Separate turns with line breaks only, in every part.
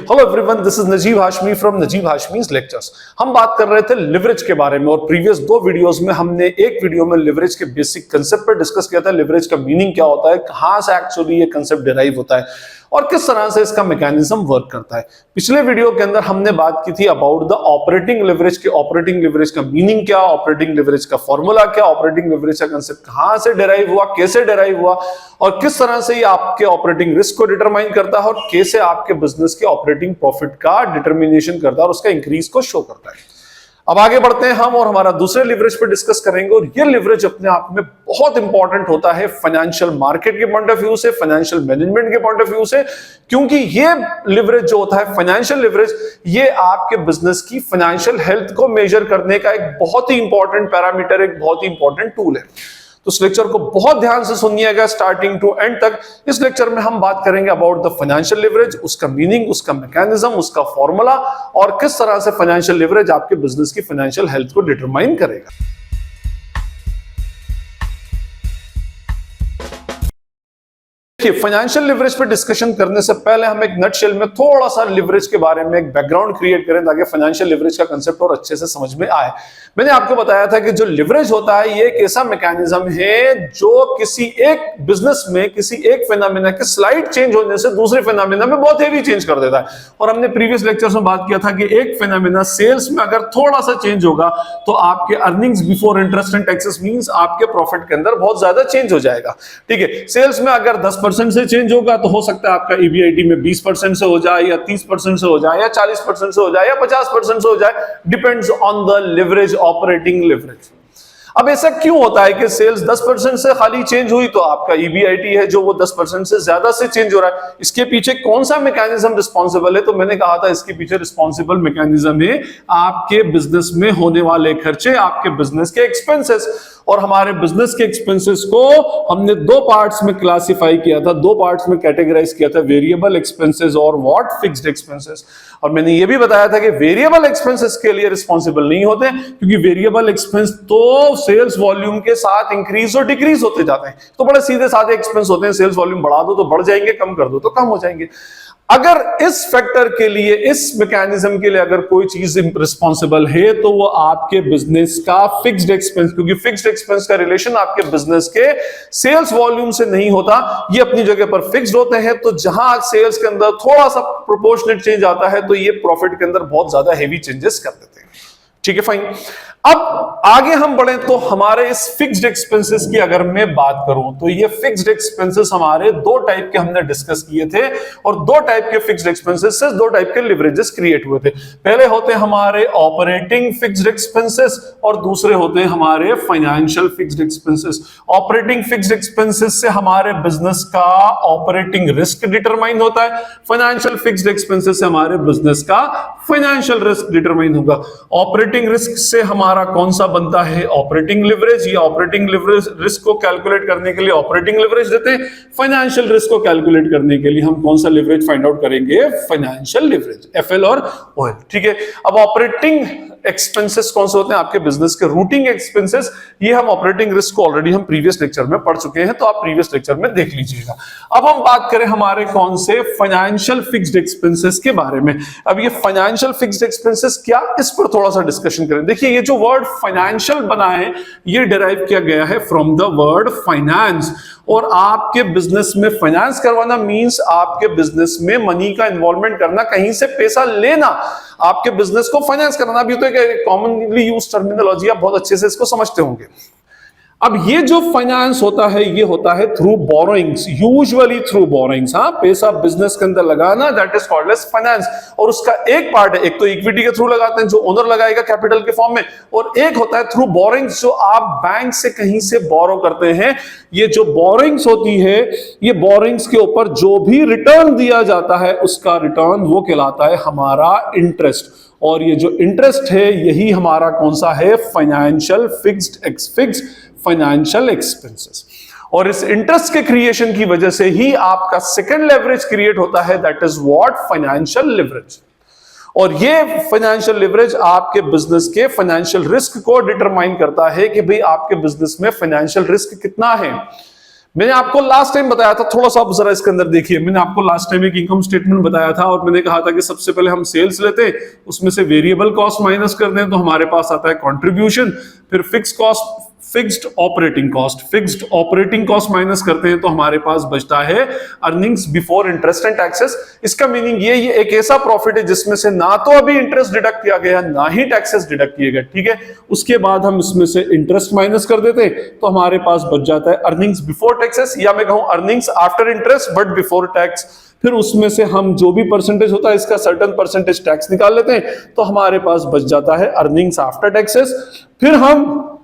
Hello everyone, this is Najeeb Hashmi from Najeeb Hashmi's lectures. हम बात कर रहे थे लिवरेज के बारे में और प्रीवियस दो वीडियोस में हमने एक वीडियो में लिवरेज के बेसिक कंसेप्ट पर डिस्कस किया था। लिवरेज का मीनिंग क्या होता है, कहां से एक्चुअली ये कंसेप्ट डिराइव होता है और किस तरह से इसका मैकेनिज्म वर्क करता है। पिछले वीडियो के अंदर हमने बात की थी अबाउट द ऑपरेटिंग लिवरेज के ऑपरेटिंग लिवरेज का मीनिंग क्या, ऑपरेटिंग लिवरेज का फॉर्मूला क्या, ऑपरेटिंग लिवरेज का कंसेप्ट कहां से डिराइव हुआ, कैसे डिराइव हुआ और किस तरह से ये आपके ऑपरेटिंग रिस्क को डिटरमाइन करता है और कैसे आपके बिजनेस के ऑपरेटिंग प्रॉफिट का डिटरमिनेशन करता है और उसका इंक्रीज को शो करता है। अब आगे बढ़ते हैं हम और हमारा दूसरे लिवरेज पर डिस्कस करेंगे और ये लिवरेज अपने आप में बहुत इंपॉर्टेंट होता है फाइनेंशियल मार्केट के पॉइंट ऑफ व्यू से, फाइनेंशियल मैनेजमेंट के पॉइंट ऑफ व्यू से, क्योंकि ये लिवरेज जो होता है फाइनेंशियल लिवरेज, ये आपके बिजनेस की फाइनेंशियल हेल्थ को मेजर करने का एक बहुत ही इंपॉर्टेंट पैरामीटर, एक बहुत ही इंपॉर्टेंट टूल है। तो इस लेक्चर को बहुत ध्यान से सुनिएगा स्टार्टिंग टू एंड तक। इस लेक्चर में हम बात करेंगे अबाउट द फाइनेंशियल लिवरेज, उसका मीनिंग, उसका मैकेनिज्म, उसका फॉर्मूला और किस तरह से फाइनेंशियल लिवरेज आपके बिजनेस की फाइनेंशियल हेल्थ को डिटरमाइन करेगा। देखिए, फाइनेंशियल लिवरेज पे डिस्कशन करने से पहले हम एक नटशेल में थोड़ा सा लिवरेज के बारे में एक बैकग्राउंड क्रिएट करें ताकि फाइनेंशियल लिवरेज का कंसेप्ट और अच्छे से समझ में आए। मैंने आपको बताया था कि जो लिवरेज होता है ये एक ऐसा मैकेनिज्म है जो किसी एक बिजनेस में किसी एक फिनोमेना के स्लाइड चेंज होने से दूसरे फिनोमेना में बहुत हेवी चेंज कर देता है। और हमने प्रीवियस लेक्चर्स में बात किया था कि एक फिनोमेना सेल्स में अगर थोड़ा सा चेंज होगा तो आपके earnings before interest and taxes means आपके प्रॉफिट के अंदर बहुत ज्यादा चेंज हो जाएगा। ठीक है, सेल्स में अगर 10% से चेंज होगा तो हो सकता है आपका ईबीआईटी में 20% से हो जाए या 30% से हो जाए या 40% से हो जाए या 50% से हो जाए, depends on the leverage, operating leverage. अब ऐसा क्यों होता है कि सेल्स 10% से खाली चेंज हुई तो आपका ईबीआईटी है जो वो 10% से ज्यादा से चेंज हो रहा है, इसके पीछे कौन सा मैकेनिज्म रिस्पॉन्सिबल है? तो मैंने कहा था इसके पीछे रिस्पॉन्सिबल मैकेनिज्म है आपके बिजनेस में होने वाले खर्चे, आपके बिजनेस के एक्सपेंसेस। और हमारे बिजनेस के एक्सपेंसेस को हमने दो पार्ट्स में क्लासिफाई किया था, दो पार्ट्स में कैटेगराइज किया था, वेरिएबल एक्सपेंसेस और व्हाट फिक्स्ड एक्सपेंसेस। और मैंने ये भी बताया था कि वेरिएबल एक्सपेंसेस के लिए रिस्पॉन्सिबल नहीं होते क्योंकि वेरिएबल एक्सपेंस तो सेल्स वॉल्यूम के साथ इंक्रीज और डिक्रीज होते जाते हैं। तो बड़े सीधे साधे एक्सपेंस होते हैं, सेल्स वॉल्यूम बढ़ा दो तो बढ़ जाएंगे, कम कर दो तो कम हो जाएंगे। अगर इस फैक्टर के लिए, इस मैकेनिज्म के लिए अगर कोई चीज रिस्पॉन्सिबल है तो वो आपके बिजनेस का फिक्स्ड एक्सपेंस, क्योंकि फिक्स्ड एक्सपेंस का रिलेशन आपके बिजनेस के सेल्स वॉल्यूम से नहीं होता, ये अपनी जगह पर फिक्स्ड होते हैं। तो जहां सेल्स के अंदर थोड़ा सा प्रोपोर्शनेट चेंज आता है तो ये प्रॉफिट के अंदर बहुत ज्यादा हेवी चेंजेस कर देते हैं। ठीक है, फाइन। अब आगे हम बढ़े तो हमारे इस फिक्स्ड एक्सपेंसेस की अगर मैं बात करूं तो ये फिक्स्ड एक्सपेंसेस हमारे दो टाइप के हमने डिस्कस किए थे और दो टाइप के फिक्स्ड एक्सपेंसेस से दो टाइप के लिवरेजेस क्रिएट हुए थे। पहले होते हमारे ऑपरेटिंग फिक्स्ड एक्सपेंसेस और दूसरे होते हैं हमारे financial fixed expenses. Operating fixed expenses से हमारे बिजनेस का ऑपरेटिंग रिस्क डिटरमाइन होता है, फाइनेंशियल फिक्स्ड एक्सपेंसेस से हमारे बिजनेस का फाइनेंशियल रिस्क डिटरमाइन होगा। ऑपरेटिंग रिस्क से हमारा कौन सा बनता है? Operating leverage. ये ऑपरेटिंग लिवरेज रिस्क को कैलकुलेट करने के लिए ऑपरेटिंग लिवरेज देते हैं। फाइनेंशियल रिस्क को कैलकुलेट करने के लिए हम कौन सा लिवरेज फाइंड आउट करेंगे? फाइनेंशियल लिवरेज, एफएल और ओएल। ठीक है, अब ऑपरेटिंग एक्सपेंसेस कौन से होते हैं? आपके बिजनेस के रूटिंग एक्सपेंसेस। ये हम ऑपरेटिंग रिस्क को ऑलरेडी हम प्रीवियस लेक्चर में पढ़ चुके हैं, तो आप प्रीवियस लेक्चर में देख लीजिएगा। अब हम बात करें हमारे कौन से फाइनेंशियल फिक्स्ड एक्सपेंसेस के बारे में। अब ये फाइनेंशियल फिक्स्ड एक्सपेंसेस क्या, इस पर थोड़ा सा डिस्कशन करें। देखिए, ये जो वर्ड फाइनेंशियल बना है ये डिराइव किया गया है फ्रॉम द वर्ड फाइनेंस। और आपके बिजनेस में फाइनेंस करवाना मींस आपके बिजनेस में मनी का इन्वॉल्वमेंट करना, कहीं से पैसा लेना, आपके बिजनेस को फाइनेंस करना। भी तो एक कॉमनली यूज्ड टर्मिनोलॉजी, आप बहुत अच्छे से इसको समझते होंगे। अब ये जो फाइनेंस होता है ये होता है through borrowings, usually through borrowings. हाँ, पैसा बिजनेस के अंदर लगाना, that is called as finance. और उसका एक पार्ट है, एक तो इक्विटी के थ्रू लगाते हैं जो ओनर लगाएगा कैपिटल के फॉर्म में, और एक होता है थ्रू बोरोइंग्स जो आप बैंक से कहीं से बोरो करते हैं। ये जो बोरोइंग्स होती है, ये बोरोइंग्स के ऊपर जो भी रिटर्न दिया जाता है उसका रिटर्न वो कहलाता है हमारा इंटरेस्ट। और ये जो इंटरेस्ट है यही हमारा कौन सा है? Financial fixed financial expenses. और इस इंटरेस्ट के क्रिएशन की वजह से ही आपका सेकंड लेवरेज क्रिएट होता है, that is what? Financial leverage. और ये फाइनेंशियल लिवरेज आपके बिजनेस के फाइनेंशियल रिस्क को डिटरमाइन करता है कि भाई आपके बिजनेस में फाइनेंशियल रिस्क कितना है। मैंने आपको लास्ट टाइम बताया था, थोड़ा सा आप जरा इसके अंदर देखिए, मैंने आपको लास्ट टाइम एक इनकम स्टेटमेंट बताया था और मैंने कहा था कि सबसे पहले हम सेल्स लेते हैं, उसमें से वेरिएबल कॉस्ट माइनस कर दें तो हमारे पास आता है कंट्रीब्यूशन, फिर फिक्स्ड ऑपरेटिंग कॉस्ट माइनस करते हैं तो हमारे पास बचता है earnings before interest and taxes. इसका मीनिंग ये एक ऐसा प्रॉफिट है जिसमें से ना तो अभी इंटरेस्ट डिडक्ट किया गया ना ही टैक्सेस डिडक्ट किए गए, ठीक है। उसके बाद हम इसमें से इंटरेस्ट माइनस कर देते हैं तो हमारे पास बच जाता है अर्निंग्स बिफोर टैक्सेस, या मैं कहूं earnings after interest but before tax. फिर उसमें से हम जो भी परसेंटेज होता है इसका सर्टेन परसेंटेज टैक्स निकाल लेते हैं तो हमारे पास बच जाता है अर्निंग्स आफ्टर टैक्सेस। फिर हम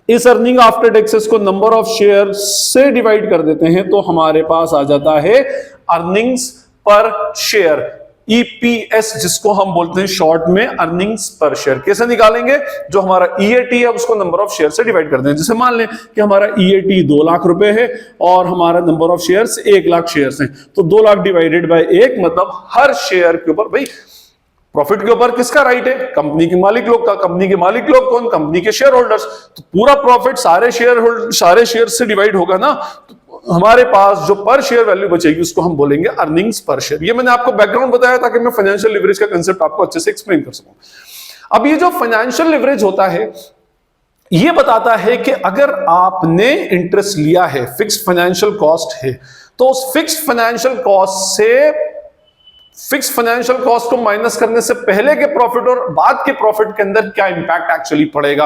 इस अर्निंग आफ्टर टैक्सेस को नंबर ऑफ शेयर से डिवाइड कर देते हैं तो हमारे पास आ जाता है अर्निंग्स पर शेयर, ईपीएस जिसको हम बोलते हैं शॉर्ट में अर्निंग्स पर शेयर। कैसे निकालेंगे? जो हमारा ईएटी है उसको नंबर ऑफ शेयर से डिवाइड कर दें। जैसे मान लें कि हमारा ईएटी 2 लाख रुपए है और हमारा number of shares 1 lakh shares हैं, तो 2 लाख डिवाइडेड बाय 1 मतलब हर शेयर के ऊपर, भाई प्रॉफिट के ऊपर किसका राइट है? कंपनी के मालिक लोग का। कंपनी के मालिक लोग कौन? कंपनी के शेयर होल्डर्स। तो पूरा प्रॉफिट सारे शेयर से डिवाइड होगा ना, तो हमारे पास जो पर शेयर वैल्यू बचेगी उसको हम बोलेंगे अर्निंग्स पर शेयर। ये मैंने आपको बैकग्राउंड बताया ताकि मैं फाइनेंशियल लिवरेज का कंसेप्ट आपको अच्छे से एक्सप्लेन कर सकूं। अब ये जो फाइनेंशियल लिवरेज होता है ये बताता है कि अगर आपने इंटरेस्ट लिया है, फिक्स्ड फाइनेंशियल कॉस्ट है, तो उस फिक्स्ड फाइनेंशियल कॉस्ट को माइनस करने से पहले के प्रॉफिट और बाद के प्रॉफिट के अंदर क्या इंपैक्ट एक्चुअली पड़ेगा,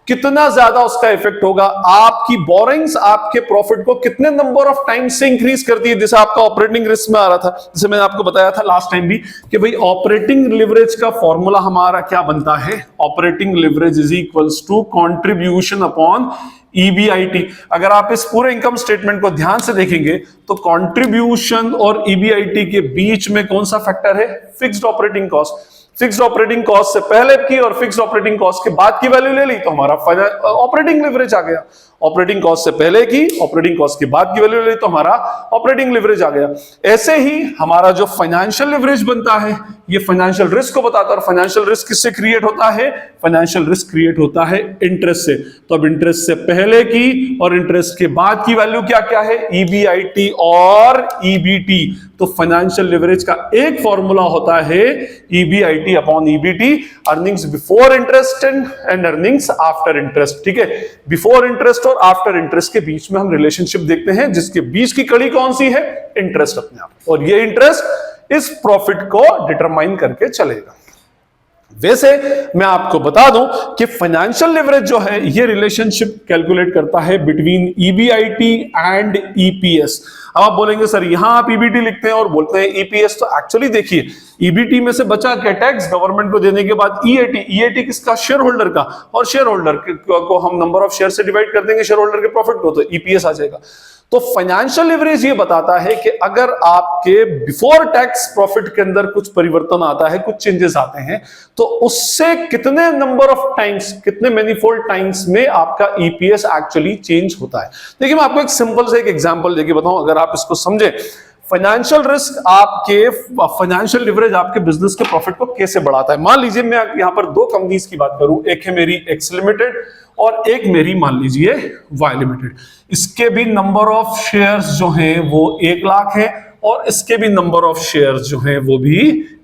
कितना ज्यादा उसका इफेक्ट होगा, आपकी बोरिंग्स आपके प्रॉफिट को कितने नंबर ऑफ टाइम्स से इंक्रीज करती है। जैसे आपका ऑपरेटिंग रिस्क में आ रहा था, जैसे मैंने आपको बताया था लास्ट टाइम भी कि भाई ऑपरेटिंग लिवरेज का फॉर्मूला हमारा क्या बनता है? Operating leverage is equals to contribution upon EBIT. अगर आप इस पूरे इनकम स्टेटमेंट को ध्यान से देखेंगे तो कंट्रीब्यूशन और ईबीआईटी के बीच में कौन सा फैक्टर है? Fixed operating cost. Fixed operating cost से पहले की और फिक्स्ड ऑपरेटिंग कॉस्ट के बाद की वैल्यू ले ली तो हमारा ऑपरेटिंग लिवरेज आ गया। ऑपरेटिंग कॉस्ट से पहले की, ऑपरेटिंग कॉस्ट के बाद की वैल्यू ले ली तो हमारा ऑपरेटिंग लिवरेज आ गया। ऐसे ही हमारा जो फाइनेंशियल लिवरेज बनता है ये फाइनेंशियल रिस्क को बताता है। और फाइनेंशियल रिस्क किससे क्रिएट होता है? फाइनेंशियल रिस्क क्रिएट होता है इंटरेस्ट से। तो अब इंटरेस्ट से पहले की और इंटरेस्ट के बाद की वैल्यू क्या क्या है? ईबीआईटी और ईबीटी। तो फाइनेंशियल लिवरेज का एक फॉर्मूला होता है EBIT upon EBT, earnings before interest and earnings after interest, ठीक है। बिफोर इंटरेस्ट और आफ्टर इंटरेस्ट के बीच में हम रिलेशनशिप देखते हैं जिसके बीच की कड़ी कौन सी है? इंटरेस्ट अपने आप, और ये इंटरेस्ट इस प्रॉफिट को डिटरमाइन करके चलेगा। वैसे मैं आपको बता दूं कि फाइनेंशियल लिवरेज जो है ये रिलेशनशिप कैलकुलेट करता है बिटवीन ईबीआईटी एंड ईपीएस। अब आप बोलेंगे सर यहां आप ईबीटी लिखते हैं और बोलते हैं ईपीएस, तो एक्चुअली देखिए ईबीटी में से बचा क्या? टैक्स गवर्नमेंट को देने के बाद ईएटी किसका? शेयर होल्डर का, और शेयर होल्डर को हम नंबर ऑफ शेयर से डिवाइड कर देंगे शेयर होल्डर के प्रॉफिट को, तो ईपीएस आ जाएगा। तो फाइनेंशियल लिवरेज ये बताता है कि अगर आपके बिफोर टैक्स प्रॉफिट के अंदर कुछ परिवर्तन आता है, कुछ चेंजेस आते हैं, तो उससे कितने नंबर ऑफ टाइम्स, कितने मैनीफोल्ड टाइम्स में आपका ईपीएस एक्चुअली चेंज होता है। देखिए मैं आपको एक सिंपल से एक एग्जांपल देके बताऊं, अगर आप इसको समझे। फाइनेंशियल रिस्क फाइनेंशियल लिवरेज आपके बिजनेस के प्रॉफिट को कैसे बढ़ाता है। मान लीजिए मैं यहां पर 2 कंपनीज की बात करूं, एक है मेरी एक्स लिमिटेड और एक मेरी मान लीजिए वाई लिमिटेड। इसके भी नंबर ऑफ शेयर्स जो हैं वो 1 लाख है और इसके भी नंबर ऑफ शेयर्स जो हैं वो भी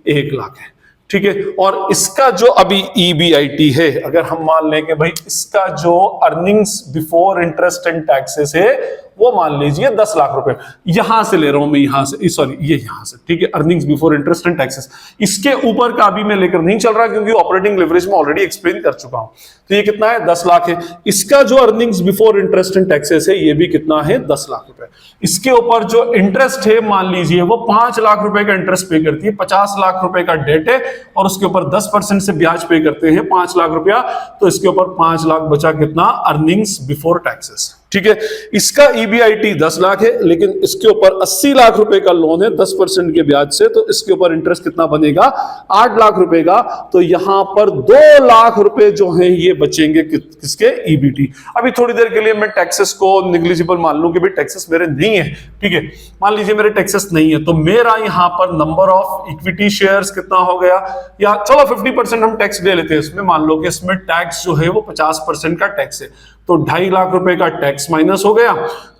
1 लाख है, ठीक है। और इसका जो अभी ईबीआईटी है, अगर हम मान लें कि भाई इसका जो earnings before interest and taxes है वो मान लीजिए 10 लाख रुपए, यहां से ले रहा हूं मैं, यहां से, सॉरी ये यहां से, ठीक है, earnings before interest and taxes. इसके ऊपर का अभी मैं लेकर नहीं चल रहा क्योंकि ऑपरेटिंग लिवरेज में ऑलरेडी एक्सप्लेन कर चुका हूं। तो ये कितना है? 10 लाख है। इसका जो earnings before interest and taxes है ये भी कितना है? 10 लाख रुपए। इसके ऊपर जो इंटरेस्ट है मान लीजिए वो 5 लाख रुपए का इंटरेस्ट पे करती है, 50 लाख रुपए का डेट है और उसके ऊपर 10% से ब्याज पे करते हैं 5 लाख रुपया, तो इसके ऊपर 5 लाख बचा कितना? अर्निंग्स बिफोर टैक्सेस, ठीक है। इसका ईबीआईटी 10 लाख है लेकिन इसके ऊपर 80 लाख रुपए का लोन है 10% के ब्याज से, तो इसके ऊपर इंटरेस्ट कितना बनेगा? 8 लाख रुपए का। तो यहां पर 2 लाख रुपए जो हैं ये बचेंगे किसके? ईबीटी। अभी थोड़ी देर के लिए मैं टैक्सेस को निग्लिजिबल मान लूं कि भाई टैक्सेस मेरे नहीं है, ठीक है। मान लीजिए मेरे टैक्सेस नहीं है तो मेरा यहां पर नंबर ऑफ इक्विटी शेयर्स कितना हो गया, या चलो 50% हम टैक्स ले लेते हैं इसमें, मान लो कि इसमें टैक्स जो है वो 50% का टैक्स है, तो 2.5 लाख रुपए का टैक्स माइनस हो गया,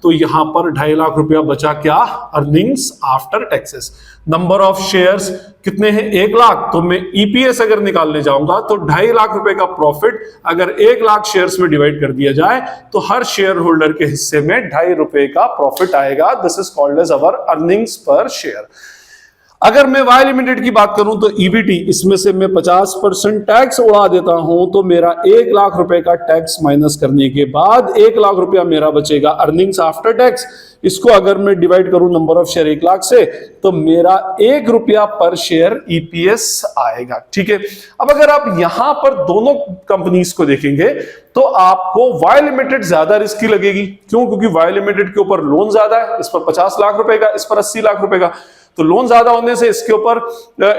तो यहां पर 2.5 लाख रुपया बचा क्या, earnings after taxes. Number of shares कितने हैं, 1 लाख, तो मैं ईपीएस अगर निकालने जाऊंगा तो 2.5 लाख रुपए का प्रॉफिट अगर 1 लाख शेयर्स में डिवाइड कर दिया जाए तो हर शेयर होल्डर के हिस्से में 2.5 रुपए का प्रॉफिट आएगा। This is called as our earnings per share. अगर मैं वाई लिमिटेड की बात करूं तो ईबीटी, इसमें से मैं 50% टैक्स उड़ा देता हूं तो मेरा 1 लाख रुपए का टैक्स माइनस करने के बाद 1 लाख रुपया मेरा बचेगा अर्निंग्स आफ्टर टैक्स। इसको अगर मैं डिवाइड करूं नंबर ऑफ शेयर 1 लाख से तो मेरा 1 रुपया पर शेयर ईपीएस आएगा। ठीक है, अब अगर आप यहां पर दोनों कंपनीज को देखेंगे तो आपको वाई लिमिटेड ज्यादा रिस्की लगेगी। क्यों? क्योंकि वाई लिमिटेड के ऊपर लोन ज्यादा है, इस पर 50 लाख रुपए का, इस पर 80 लाख रुपए का, तो लोन ज्यादा होने से इसके ऊपर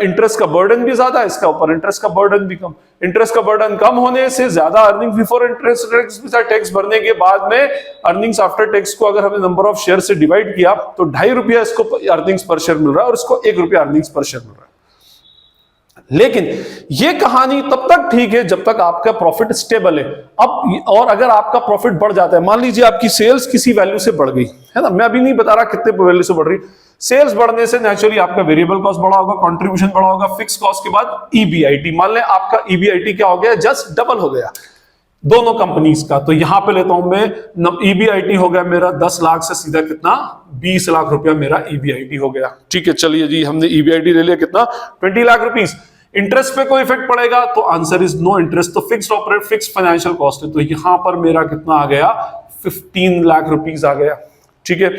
इंटरेस्ट का बर्डन भी ज्यादा है, इसका ऊपर इंटरेस्ट का बर्डन भी कम। इंटरेस्ट का बर्डन कम होने से ज्यादा अर्निंग बिफोर इंटरेस्ट टैक्स भरने के बाद में अर्निंग्स आफ्टर टैक्स को अगर हमने नंबर ऑफ शेयर से डिवाइड किया तो 2.5 रुपया इसको अर्निंग्स पर शेयर मिल रहा है और इसको 1 रुपया अर्निंग्स पर शेयर मिल रहा है। लेकिन ये कहानी तब तक ठीक है जब तक आपका प्रॉफिट स्टेबल है। अब और अगर आपका प्रॉफिट बढ़ जाता है, मान लीजिए आपकी सेल्स किसी वैल्यू से बढ़ गई है ना, मैं अभी नहीं बता रहा कितने वैल्यू से बढ़ रही, सेल्स बढ़ने से नेचुरली आपका वेरिएबल कॉस्ट बढ़ा होगा, कंट्रीब्यूशन बढ़ा होगा, फिक्स कॉस्ट के बाद ईबीआईटी, मान लें आपका ईबीआईटी क्या हो गया, जस्ट डबल हो गया दोनों कंपनीज का। तो यहां पे लेता हूं मैं, ईबीआईटी हो गया मेरा 10 लाख से सीधा कितना, 20 लाख रुपया मेरा ईबीआईटी हो गया। ठीक है, चलिए जी, हमने ईबीआईटी ले लिया कितना, 20 लाख रुपीस। इंटरेस्ट पे कोई इफेक्ट पड़ेगा तो आंसर इज नो इंटरेस्ट, तो fixed operate fixed financial cost है, तो यहां पर मेरा कितना आ गया, 15 लाख रुपीस आ गया। ठीक है,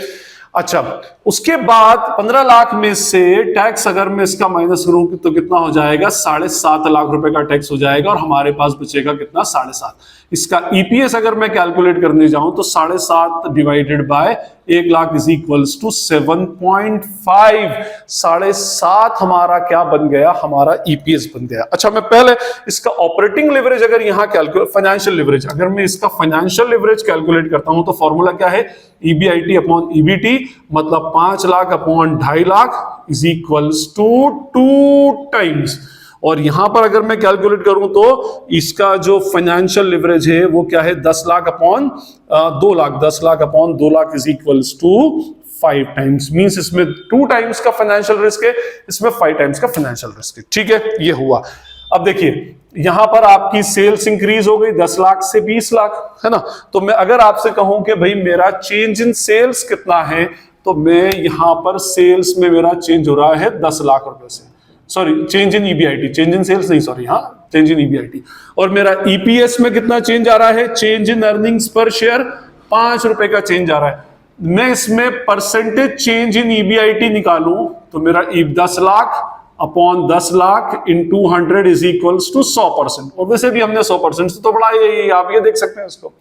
अच्छा, उसके बाद 15 लाख में से टैक्स अगर मैं इसका माइनस करूं तो कितना हो जाएगा, 7.5 लाख रुपए का टैक्स हो जाएगा और हमारे पास बचेगा कितना, 7.5। इसका ईपीएस अगर मैं कैलकुलेट करने जाऊं तो 7.5 divided by 1 lakh is equals to 7.5। 7.5 हमारा क्या बन गया, हमारा ईपीएस बन गया। अच्छा, मैं पहले इसका ऑपरेटिंग लिवरेज अगर यहां कैलकुलेट, फाइनेंशियल लिवरेज, अगर मैं इसका फाइनेंशियल लिवरेज कैलकुलेट करता हूं तो फॉर्मूला क्या है, ईबीआईटी अपॉन ईबीटी, मतलब 5 lakh upon 2.5 lakh is equals to 2 times. और यहां पर अगर मैं कैलकुलेट करूं तो इसका जो फाइनेंशियल लिवरेज है वो क्या है, 10 lakh upon 2 lakh, 10 lakh upon 2 lakh is equals to 5 times. Means इसमें 2 टाइम्स का फाइनेंशियल रिस्क है, इसमें 5 टाइम्स का फाइनेंशियल रिस्क है। ठीक है, ये हुआ। अब देखिए यहां पर आपकी सेल्स इंक्रीज हो गई 10 लाख से 20 लाख, है ना, तो मैं अगर आपसे कहूं कि भाई मेरा चेंज इन सेल्स कितना है, तो मैं यहां पर सेल्स में मेरा चेंज हो रहा है 10 लाख रुपए से, sorry change in EBIT, change in sales नहीं, सॉरी, हाँ चेंज इन ईबीआईटी। और मेरा ईपीएस में कितना चेंज आ रहा है, change in earnings per share 5 रुपए का चेंज आ रहा है। मैं इसमें परसेंटेज चेंज इन ईबीआईटी निकालूं तो मेरा 10 lakh upon 10 lakh into 100 is equals to 100%। और वैसे भी हमने 100% से तो बढ़ाया ही, आप ये देख सकते हैं इसको।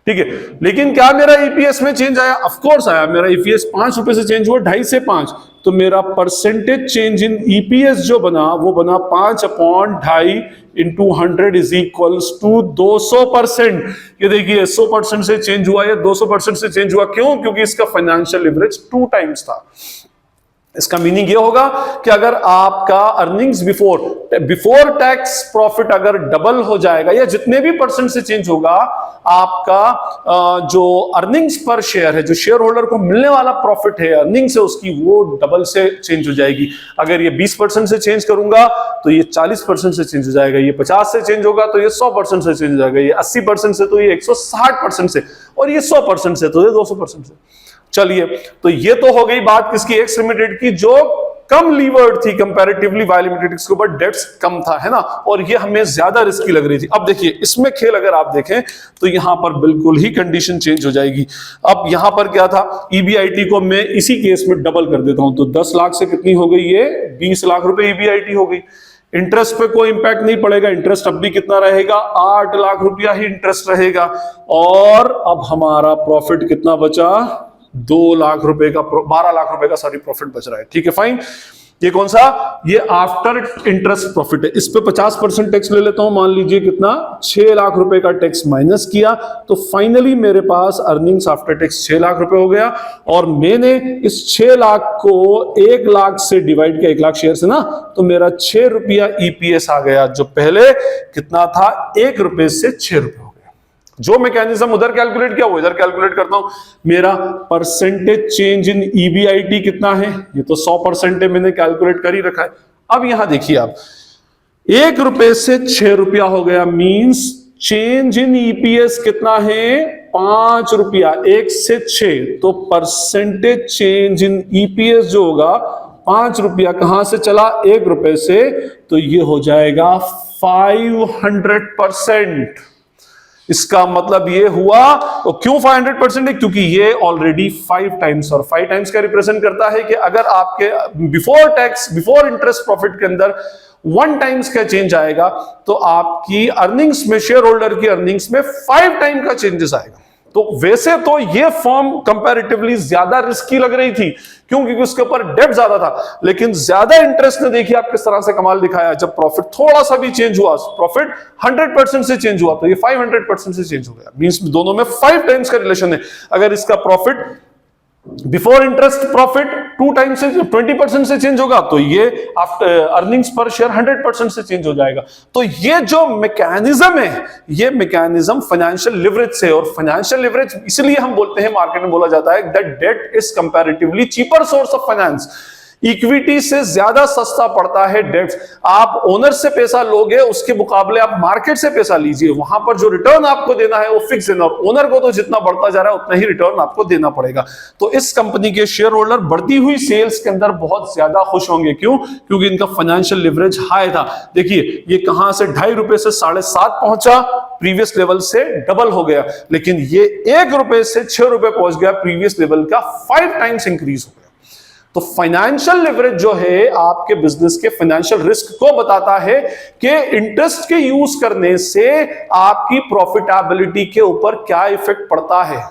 ठीक है, लेकिन क्या मेरा ईपीएस में चेंज आया, ऑफ कोर्स आया, मेरा ईपीएस 5 रुपए से चेंज हुआ, 2.5 से 5, तो मेरा परसेंटेज चेंज इन ईपीएस जो बना वो बना 5 upon 2.5 into 100 is equals to 200%। ये देखिए 100% से चेंज हुआ, या 200% से चेंज हुआ, क्यों? क्योंकि इसका फाइनेंशियल लिवरेज 2 टाइम्स था। इसका मीनिंग ये होगा कि अगर आपका अर्निंग्स बिफोर टैक्स प्रॉफिट अगर डबल हो जाएगा या जितने भी परसेंट से चेंज होगा, आपका जो अर्निंग्स पर शेयर है, जो शेयर होल्डर को मिलने वाला प्रॉफिट है अर्निंग्स है उसकी, वो डबल से चेंज हो जाएगी। अगर ये 20% से चेंज करूंगा तो ये 40% से चेंज हो जाएगा, ये 50 से चेंज होगा तो ये 100% से चेंज हो जाएगा, ये 80% से तो ये 160% से, और ये 100% से तो ये 200% से। चलिए, तो ये तो हो गई बात किसकी, एक्स लिमिटेड की, जो कम लीवर्ड थी कंपैरेटिवली वाई लिमिटेड के ऊपर, डेट्स कम था, है ना, और ये हमें ज्यादा रिस्की लग रही थी। अब देखिए इसमें खेल अगर आप देखें तो यहां पर बिल्कुल ही कंडीशन चेंज हो जाएगी। अब यहां पर क्या था, ईबीआईटी को मैं इसी केस में डबल कर देता हूं, तो 10 लाख से कितनी हो गई, ये 20 लाख रुपए ईबीआईटी हो गई। इंटरेस्ट पे कोई इंपैक्ट नहीं पड़ेगा, इंटरेस्ट अब भी कितना रहेगा, 8 लाख रुपया ही इंटरेस्ट रहेगा। और अब हमारा प्रॉफिट कितना बचा, 2 लाख रुपए का, 12 लाख रुपए का सॉरी प्रॉफिट बच रहा है। ठीक है, फाइन। ये कौन सा, ये आफ्टर इंटरेस्ट प्रॉफिट है। इस पे 50% टैक्स ले लेता हूं, मान लीजिए कितना, 6 लाख रुपए का टैक्स माइनस किया, तो फाइनली मेरे पास अर्निंग्स आफ्टर टैक्स 6 लाख रुपए हो गया। और मैंने इस 6 लाख को 1 लाख से डिवाइड किया, 1 लाख शेयर से ना, तो मेरा 6 रुपया ईपीएस आ गया, जो पहले कितना था, 1 रुपए से 6 रुपए हो गया। जो मैकेनिज्म उधर कैलकुलेट किया वो इधर कैलकुलेट करता हूं। मेरा परसेंटेज चेंज इन ईबीआईटी कितना है, ये तो 100% है, मैंने कैलकुलेट कर ही रखा है। अब यहां देखिए आप, 1 रुपए से 6 रुपया हो गया, मींस चेंज इन ईपीएस कितना है, 5 रुपया, 1 से 6, तो परसेंटेज चेंज इन ईपीएस जो होगा 5 रुपया कहां से चला, 1 रुपए से, तो ये हो जाएगा 500%। इसका मतलब ये हुआ, तो क्यों 500% है, क्योंकि ये ऑलरेडी 5 टाइम्स, और 5 टाइम्स का रिप्रेजेंट करता है कि अगर आपके before tax, before interest profit के अंदर 1 टाइम्स का चेंज आएगा, तो आपकी अर्निंग्स में, शेयर होल्डर की अर्निंग्स में 5 टाइम का चेंजेस आएगा। तो वैसे तो ये फॉर्म कंपैरेटिवली ज्यादा रिस्की लग रही थी, क्यों, क्योंकि उसके ऊपर डेब्ट ज्यादा था, लेकिन ज्यादा इंटरेस्ट ने देखिए आप किस तरह से कमाल दिखाया। जब प्रॉफिट थोड़ा सा भी चेंज हुआ, प्रॉफिट 100% से चेंज हुआ, तो ये 500% से चेंज हो गया, मींस दोनों में 5 टाइम्स का रिलेशन है। अगर इसका profit before interest profit 2 times से 20% से चेंज होगा, तो ये आफ्टर अर्निंग्स पर शेयर 100% से चेंज हो जाएगा। तो ये जो मैकेनिज्म है, ये मैकेनिज्म फाइनेंशियल लिवरेज से, और फाइनेंशियल लिवरेज इसलिए हम बोलते हैं, मार्केट में बोला जाता है that debt is comparatively cheaper source of finance. Equity से ज्यादा सस्ता पड़ता है डेब्ट। आप ओनर से पैसा लोगे, उसके मुकाबले आप मार्केट से पैसा लीजिए, वहां पर जो रिटर्न आपको देना है वो फिक्स देना, और ओनर को तो जितना बढ़ता जा रहा है उतना ही रिटर्न आपको देना पड़ेगा। तो इस कंपनी के शेयर होल्डर बढ़ती हुई सेल्स के अंदर बहुत ज्यादा खुश होंगे। क्यों, क्योंकि इनका फाइनेंशियल लिवरेज हाई था। देखिए ये कहां से 2.5 रुपए से 7.5 पहुंचा, प्रीवियस लेवल से डबल हो गया, लेकिन ये 1 रुपए से 6 रुपए पहुंच गया, प्रीवियस लेवल का 5 टाइम्स इंक्रीज हो गया। तो फाइनेंशियल लिवरेज जो है आपके बिजनेस के फाइनेंशियल रिस्क को बताता है कि इंटरेस्ट के यूज करने से आपकी प्रॉफिटेबिलिटी के ऊपर क्या इफेक्ट पड़ता है।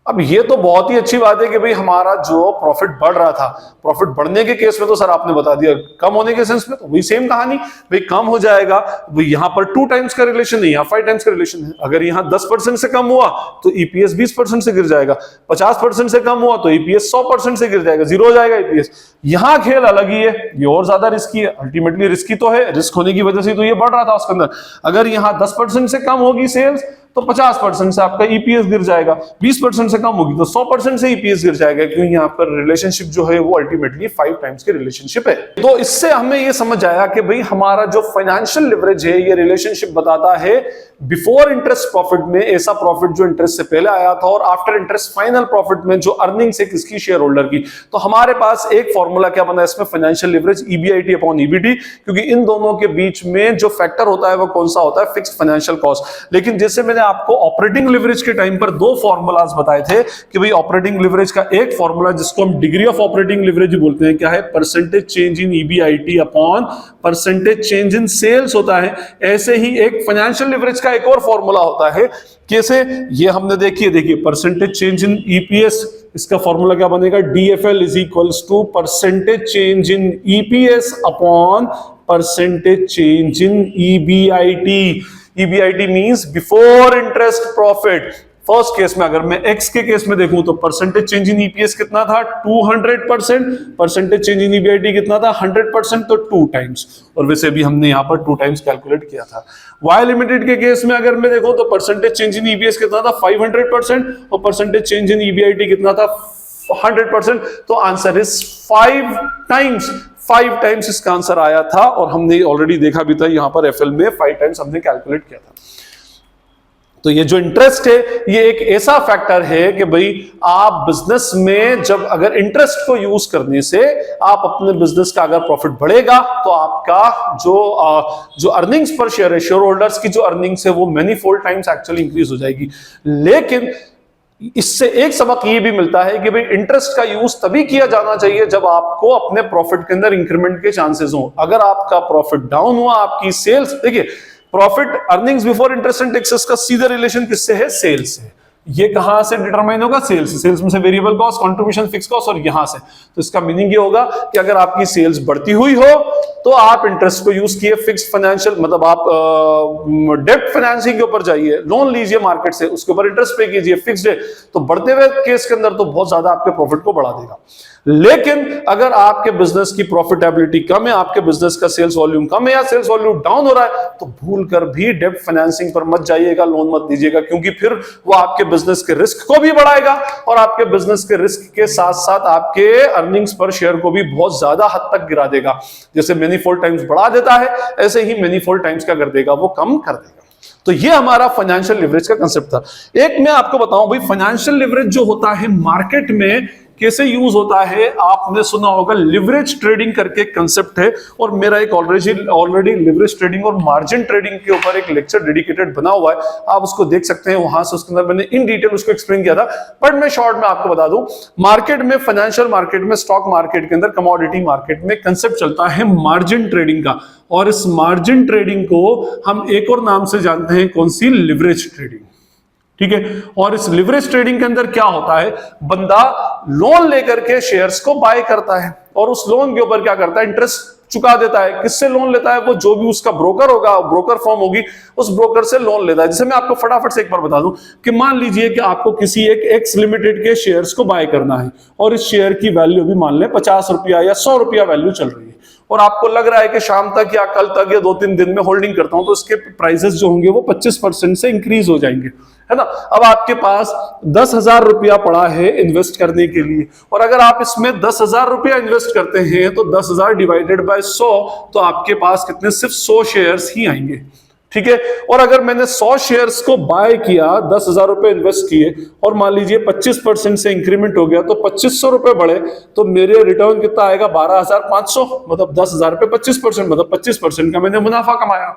अब ये तो बहुत ही अच्छी बात है कि भाई हमारा जो प्रॉफिट बढ़ रहा था, प्रॉफिट बढ़ने के केस में तो सर आपने बता दिया, कम होने के सेंस में तो वही सेम कहानी, भाई कम हो जाएगा, भाई यहां पर 2 टाइम्स का रिलेशन है, यहां 5 टाइम्स का रिलेशन है। अगर यहां 10% से कम हुआ तो ईपीएस 20% से गिर जाएगा, 50% से कम हुआ तो ईपीएस 100% से गिर जाएगा, 0 हो जाएगा ईपीएस। यहां खेल अलग ही है, ये और ज्यादा रिस्की है, अल्टीमेटली रिस्की तो है, रिस्क होने की वजह से तो ये बढ़ रहा था उसके अंदर। अगर यहां 10% से कम होगी सेल्स तो 50% से आपका ईपीएस गिर जाएगा, 20% से कम होगी तो 100% से ईपीएस गिर जाएगा, क्योंकि यहाँ पर रिलेशनशिप जो है वो अल्टीमेटली 5 टाइम्स की रिलेशनशिप है। तो इससे हमें ये समझ आया कि भाई हमारा जो फाइनेंशियल लिवरेज है ये रिलेशनशिप बताता है बिफोर इंटरेस्ट प्रॉफिट में, ऐसा प्रॉफिट जो इंटरेस्ट से पहले आया था, और आफ्टर इंटरेस्ट फाइनल प्रॉफिट में जो अर्निंग्स है किसकी, शेयर होल्डर की। तो हमारे पास एक फॉर्मूला क्या बना है इसमें, financial leverage EBIT upon EBT, क्योंकि इन दोनों के बीच में जो फैक्टर होता है वो कौन सा होता है, फिक्स्ड फाइनेंशियल कॉस्ट। लेकिन जैसे मैंने आपको ऑपरेटिंग लिवरेज के टाइम पर 2 फॉर्मूलाज बताए थे कि भाई ऑपरेटिंग लिवरेज का एक फॉर्मूला जिसको हम डिग्री ऑफ ऑपरेटिंग लिवरेज बोलते हैं, क्या है, percentage change in EBIT upon percentage change in sales होता है। ऐसे ही एक फाइनेंशियल लिवरेज का एक और फॉर्मूला होता है, कैसे, ये हमने देखिए परसेंटेज चेंज इन ईपीएस, इसका फॉर्मूला क्या बनेगा, DFL is equals to percentage change in EPS upon percentage change in EBIT. EBIT means before interest profit. First case में अगर मैं एक्स के केस में देखूं तो परसेंटेज चेंज इन ईपीएस कितना था, 200%, परसेंटेज चेंज इन ईबीआईटी कितना था, 100%, तो 2 टाइम्स, और वैसे भी हमने यहां पर 2 टाइम्स कैलकुलेट किया था। वाई लिमिटेड के केस में अगर मैं देखूं तो परसेंटेज चेंज इन ईपीएस कितना था, 500%, और परसेंटेज चेंज इन ईबीआईटी कितना था, 100%। तो आंसर इज 5 टाइम्स। 5 टाइम्स इसका आंसर आया था, और हमने ऑलरेडी देखा भी था यहां पर एफएल में 5 टाइम्स हमने कैलकुलेट किया था। तो ये जो इंटरेस्ट है ये एक ऐसा फैक्टर है कि भाई आप बिजनेस में जब अगर इंटरेस्ट को यूज करने से आप अपने बिजनेस का अगर प्रॉफिट बढ़ेगा तो आपका जो अर्निंग्स पर शेयर है, शेयर होल्डर्स की जो अर्निंग्स है वो many fold times actually increase हो जाएगी। लेकिन इससे एक सबक ये भी मिलता है कि भाई इंटरेस्ट का यूज तभी किया जाना चाहिए जब आपको अपने प्रॉफिट के अंदर इंक्रीमेंट के चांसेस हो। अगर आपका प्रॉफिट डाउन हुआ, आपकी सेल्स, देखिए profit earnings before interest and taxes का सीधा रिलेशन किससे है, सेल्स से। ये कहां से डिटरमाइन होगा, सेल्स। सेल्स में से variable cost, contribution, fix cost, और यहां से। तो इसका मीनिंग ये होगा कि अगर आपकी सेल्स बढ़ती हुई हो तो आप इंटरेस्ट को यूज किए, फिक्स्ड फाइनेंशियल मतलब आप डेब्ट फाइनेंसिंग के ऊपर जाइए, लोन लीजिए मार्केट से, उसके ऊपर इंटरेस्ट पे कीजिए, फिक्स्ड है, तो बढ़ते हुए केस के अंदर तो बहुत ज्यादा आपके प्रॉफिट को बढ़ा देगा। लेकिन अगर आपके बिजनेस की प्रॉफिटेबिलिटी कम है, आपके बिजनेस का सेल्स वॉल्यूम कम है या सेल्स वॉल्यूम डाउन हो रहा है, तो भूल कर भी डेब्ट फाइनेंसिंग पर मत जाइएगा, लोन मत दीजिएगा, क्योंकि फिर वो आपके बिजनेस के रिस्क को भी बढ़ाएगा और आपके बिजनेस के रिस्क के साथ साथ आपके अर्निंग्स पर शेयर को भी बहुत ज्यादा हद तक गिरा देगा। जैसे मैनीफोल्ड टाइम्स बढ़ा देता है, ऐसे ही मैनीफोल्ड टाइम्स क्या कर देगा, वो कम कर देगा। तो ये हमारा फाइनेंशियल लिवरेज का कंसेप्ट था। एक मैं आपको बताऊं भाई, फाइनेंशियल लिवरेज जो होता है मार्केट में कैसे यूज होता है, आपने सुना होगा लिवरेज ट्रेडिंग करके कंसेप्ट है, और मेरा एक ऑलरेडी लिवरेज ट्रेडिंग और मार्जिन ट्रेडिंग के ऊपर एक लेक्चर डेडिकेटेड बना हुआ है, आप उसको देख सकते हैं वहां से। उसके अंदर मैंने इन डिटेल उसको एक्सप्लेन किया था, बट मैं शॉर्ट में आपको बता दूं, मार्केट में, फाइनेंशियल मार्केट में, स्टॉक मार्केट के अंदर, कमोडिटी मार्केट में कंसेप्ट चलता है मार्जिन ट्रेडिंग का, और इस मार्जिन ट्रेडिंग को हम एक और नाम से जानते हैं, कौन सी, लिवरेज ट्रेडिंग। ठीक है, और इस लिवरेज ट्रेडिंग के अंदर क्या होता है, बंदा लोन लेकर के शेयर्स को बाय करता है और उस लोन के ऊपर क्या करता है, इंटरेस्ट चुका देता है। किससे लोन लेता है, वो जो भी उसका ब्रोकर होगा, ब्रोकर फर्म होगी, उस ब्रोकर से लोन लेता है। जैसे मैं आपको फटाफट से एक बार बता दूं कि मान लीजिए कि आपको किसी एक एक्स लिमिटेड के शेयर्स को बाय करना है और इस शेयर की वैल्यू भी मान लें 50 रुपया या 100 रुपया वैल्यू चल रही है, और आपको लग रहा है कि शाम तक या कल तक या 2-3 दिन में होल्डिंग करता हूं तो इसके प्राइसेस जो होंगे वो 25% से इंक्रीज हो जाएंगे, है ना। अब आपके पास 10,000 रुपया पड़ा है इन्वेस्ट करने के लिए, और अगर आप इसमें 10,000 रुपया इन्वेस्ट करते हैं तो 10,000 डिवाइडेड बाय 100, तो आपके पास कितने, सिर्फ 100 शेयर्स ही आएंगे। ठीक है, और अगर मैंने 100 शेयर्स को बाय किया, 10,000 रुपए इन्वेस्ट किए, और मान लीजिए 25% से इंक्रीमेंट हो गया तो 2500 रुपए बढ़े, तो मेरे रिटर्न कितना आएगा, 12,500, मतलब 10,000 पे 25%, मतलब 25% का मैंने मुनाफा कमाया।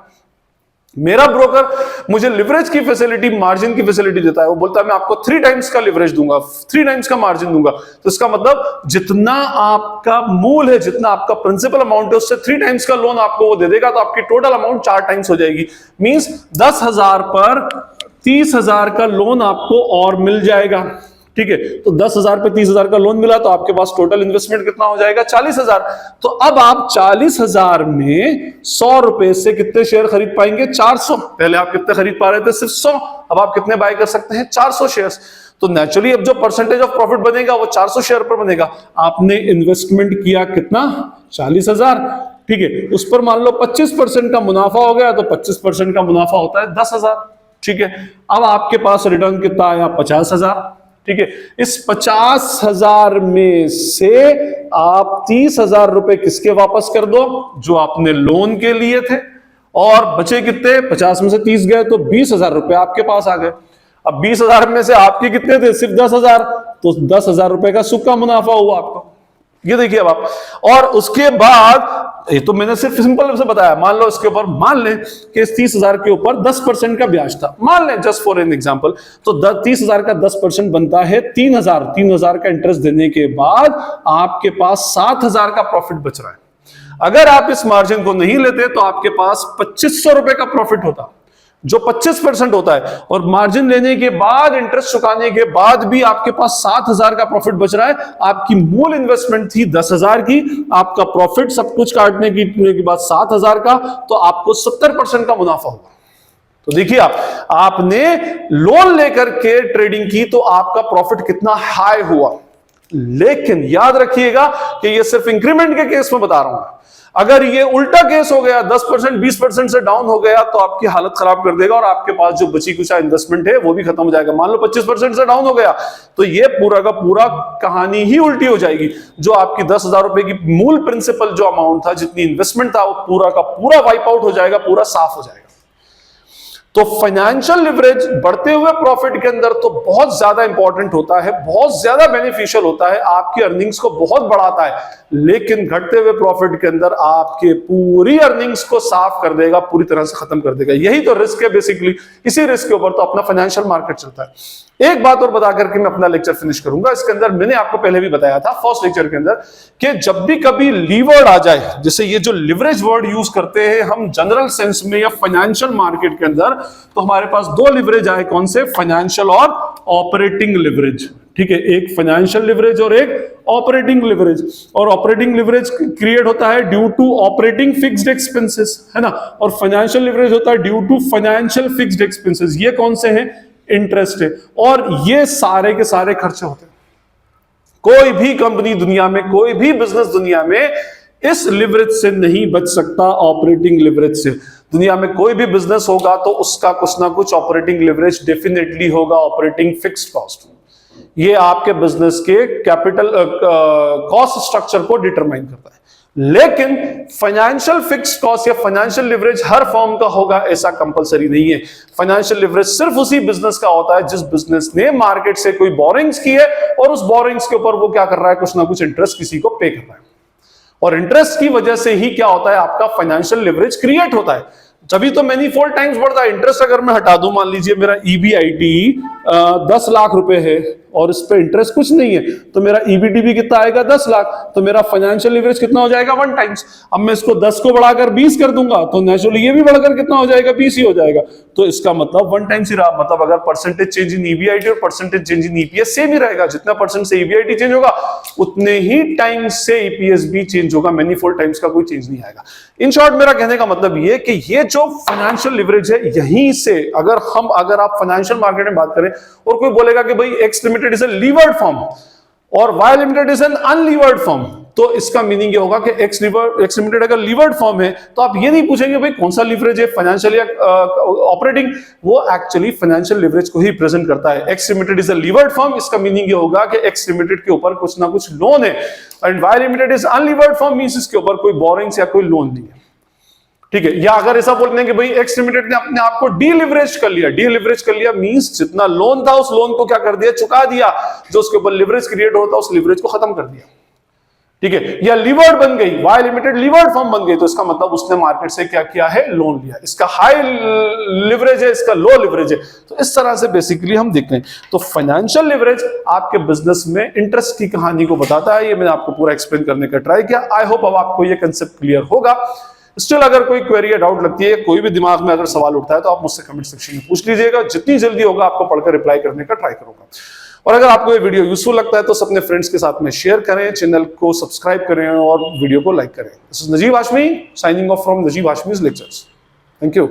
मेरा ब्रोकर मुझे लिवरेज की फैसिलिटी, मार्जिन की फैसिलिटी देता है, वो बोलता है मैं आपको 3 टाइम्स का लिवरेज दूंगा, 3 टाइम्स का मार्जिन दूंगा। तो इसका मतलब जितना आपका मूल है, जितना आपका प्रिंसिपल अमाउंट है, उससे 3 टाइम्स का लोन आपको वो दे देगा, तो आपकी टोटल अमाउंट 4 टाइम्स हो जाएगी। मींस 10,000 पर 30,000 का लोन आपको और मिल जाएगा। ठीक है, तो 10,000 पे 30,000 का लोन मिला तो आपके पास टोटल इन्वेस्टमेंट कितना हो जाएगा, 40,000। तो अब आप 40,000 में 100 रुपए से कितने शेयर खरीद पाएंगे, 400। पहले आप कितने खरीद पा रहे थे, सिर्फ 100, अब आप कितने बाय कर सकते हैं, 400 शेयर्स। तो नेचुरली अब जो परसेंटेज ऑफ प्रॉफिट बनेगा वो 400 शेयर पर बनेगा। आपने इन्वेस्टमेंट किया कितना, 40,000। ठीक है, उस पर मान लो 25% का मुनाफा हो गया, तो 25% का मुनाफा होता है 10,000। ठीक है, अब आपके पास रिटर्न कितना आया, 50,000। ठीक है, इस 50,000 में से आप 30,000 रुपए किसके वापस कर दो, जो आपने लोन के लिए थे, और बचे कितने, 50 में से 30 गए तो 20,000 रुपए आपके पास आ गए। अब 20,000 में से आपके कितने थे, सिर्फ 10,000, तो 10,000 रुपए का सूखा मुनाफा हुआ आपका। ये देखिए अब आप, और उसके बाद ये तो मैंने सिर्फ सिंपल से बताया, मान लो इसके ऊपर, मान लें कि इस 30,000 के ऊपर 10% का ब्याज था, मान लें जस्ट फॉर एन एग्जांपल, तो 30,000 का 10% बनता है 3,000। 3,000 का इंटरेस्ट देने के बाद आपके पास 7,000 का प्रॉफिट बच रहा है। अगर आप इस मार्जिन को नहीं लेते तो आपके पास 2,500 रुपए का प्रॉफिट होता, जो 25% होता है, और मार्जिन लेने के बाद, इंटरेस्ट चुकाने के बाद भी आपके पास 7,000 का प्रॉफिट बच रहा है। आपकी मूल इन्वेस्टमेंट थी 10,000 की, आपका प्रॉफिट सब कुछ काटने के बाद 7,000 का, तो आपको 70% का मुनाफा होगा। तो देखिए आपने लोन लेकर के ट्रेडिंग की तो आपका प्रॉफिट कितना हाई हुआ। लेकिन याद रखिएगा कि ये सिर्फ इंक्रीमेंट के केस में बता रहा हूं, अगर ये उल्टा केस हो गया, 10% 20% से डाउन हो गया, तो आपकी हालत खराब कर देगा और आपके पास जो बची कुछ इन्वेस्टमेंट है वो भी खत्म हो जाएगा। मान लो 25% से डाउन हो गया तो ये पूरा का पूरा कहानी ही उल्टी हो जाएगी। जो आपकी 10,000 रुपए की मूल प्रिंसिपल जो अमाउंट था, जितनी इन्वेस्टमेंट था, वो पूरा का पूरा वाइप आउट हो जाएगा, पूरा साफ हो जाएगा। तो फाइनेंशियल लिवरेज बढ़ते हुए प्रॉफिट के अंदर तो बहुत ज्यादा इंपॉर्टेंट होता है, बहुत ज्यादा बेनिफिशियल होता है, आपकी अर्निंग्स को बहुत बढ़ाता है। लेकिन घटते हुए प्रॉफिट के अंदर आपके पूरी अर्निंग्स को साफ कर देगा, पूरी तरह से खत्म कर देगा। यही तो रिस्क है बेसिकली। इसी रिस्क के ऊपर तो अपना फाइनेंशियल मार्केट चलता है। एक बात और बता करके मैं अपना लेक्चर फिनिश करूंगा। इसके अंदर मैंने आपको पहले भी बताया था फर्स्ट लेक्चर के अंदर कि जब भी कभी लीवर्ड आ जाए, जैसे ये जो लिवरेज वर्ड यूज करते हैं हम जनरल सेंस में या फाइनेंशियल मार्केट के अंदर, तो हमारे पास 2 लिवरेज आए, कौन से, फाइनेंशियल और ऑपरेटिंग लिवरेज। ठीक है, एक फाइनेंशियल लिवरेज और एक ऑपरेटिंग लिवरेज। और ऑपरेटिंग लिवरेज क्रिएट होता है due to operating fixed expenses, है ना, और फाइनेंशियल लिवरेज होता है due to financial fixed expenses. ये कौन से हैं, इंटरेस्ट है, और ये सारे के सारे खर्चे होते हैं। कोई भी कंपनी दुनिया में, कोई भी बिजनेस दुनिया में इस लिवरेज से नहीं बच सकता, ऑपरेटिंग लिवरेज से। दुनिया में कोई भी बिजनेस होगा तो उसका कुछ ना कुछ ऑपरेटिंग लिवरेज डेफिनेटली होगा, ऑपरेटिंग फिक्स्ड कॉस्ट। ये आपके बिजनेस के कैपिटल कॉस्ट स्ट्रक्चर को डिटरमाइन करता है। लेकिन फाइनेंशियल फिक्स्ड कॉस्ट या फाइनेंशियल लिवरेज हर फर्म का होगा ऐसा कंपलसरी नहीं है। फाइनेंशियल लिवरेज सिर्फ उसी बिजनेस का होता है जिस बिजनेस ने मार्केट से कोई बोरिंग्स की है और उस बोरिंग्स के ऊपर वो क्या कर रहा है, कुछ ना कुछ इंटरेस्ट किसी को पे कर रहा है, और इंटरेस्ट की वजह से ही क्या होता है, आपका फाइनेंशियल लिवरेज क्रिएट होता है। तभी तो मैनीफोल्ड टाइम्स बढ़ता है। इंटरेस्ट अगर मैं हटा दूं, मान लीजिए मेरा EBIT 10 लाख रुपए है और इस पे इंटरेस्ट कुछ नहीं है, तो मेरा EBT भी कितना आएगा, 10 लाख, तो मेरा फाइनेंशियल लिवरेज कितना हो जाएगा, 1 टाइम्स। अब मैं इसको 10 को बढ़ाकर 20 कर दूंगा तो नेचुरली ये भी बढ़कर कितना हो जाएगा, 20 ही हो जाएगा। तो इसका मतलब 1 टाइम्स ही रहा। मतलब अगर परसेंटेज चेंज इन EBIT और percentage change in EPS same ही रहेगा, जितना परसेंट से EBIT चेंज होगा उतने ही टाइम्स से EPS भी चेंज होगा, मैनीफोल्ड टाइम्स का कोई चेंज नहीं आएगा। इन शॉर्ट मेरा कहने का मतलब ये कि ये जो फाइनेंशियल लिवरेज है, यहीं से अगर आप फाइनेंशियल मार्केट में बात करें और कोई बोलेगा कि भाई X limited is a levered firm और Y limited is an unlevered firm, तो इसका मीनिंग ये होगा कि एक्स लिमिटेड अगर लीवर्ड फर्म है तो आप ये नहीं पूछेंगे भाई कौन सा लिवरेज है, फाइनेंशियल या ऑपरेटिंग। वो एक्चुअली फाइनेंशियल लिवरेज को ही प्रेजेंट करता है। X limited is a levered firm, इसका मीनिंग ये होगा कि एक्स लिमिटेड के ऊपर कुछ ना कुछ लोन है, and Y limited is unlevered firm means इसके ऊपर कोई बोरिंग्स या कोई लोन नहीं है। ठीक है, या अगर ऐसा बोलते हैं कि भाई एक्स लिमिटेड ने अपने आप को डीलिवरेज कर लिया। डीलिवरेज कर लिया मींस जितना लोन था उस लोन को क्या कर दिया, चुका दिया, जो उसके ऊपर लिवरेज क्रिएट होता है उस लिवरेज को खत्म कर दिया। ठीक है, या लीवर्ड बन गई, वाई लिमिटेड लीवर्ड फर्म बन गई, तो इसका मतलब उसने मार्केट से क्या किया है, लोन लिया। इसका हाई लिवरेज है, इसका लो लिवरेज है। तो इस तरह से बेसिकली हम देखते हैं। तो फाइनेंशियल लिवरेज आपके बिजनेस में इंटरेस्ट की कहानी को बताता है। ये मैंने आपको पूरा एक्सप्लेन करने का ट्राई किया। आई होप अब आपको ये कंसेप्ट क्लियर होगा। स्टिल अगर कोई क्वेरी या डाउट लगती है, कोई भी दिमाग में अगर सवाल उठता है तो आप मुझसे कमेंट सेक्शन में पूछ लीजिएगा। जितनी जल्दी होगा आपको पढ़कर रिप्लाई करने का ट्राई करूंगा। और अगर आपको ये वीडियो यूजफुल लगता है तो अपने फ्रेंड्स के साथ में शेयर करें, चैनल को सब्सक्राइब करें और वीडियो को लाइक करें। This is Najeeb Hashmi signing off from Najeeb Hashmi's lectures. Thank you.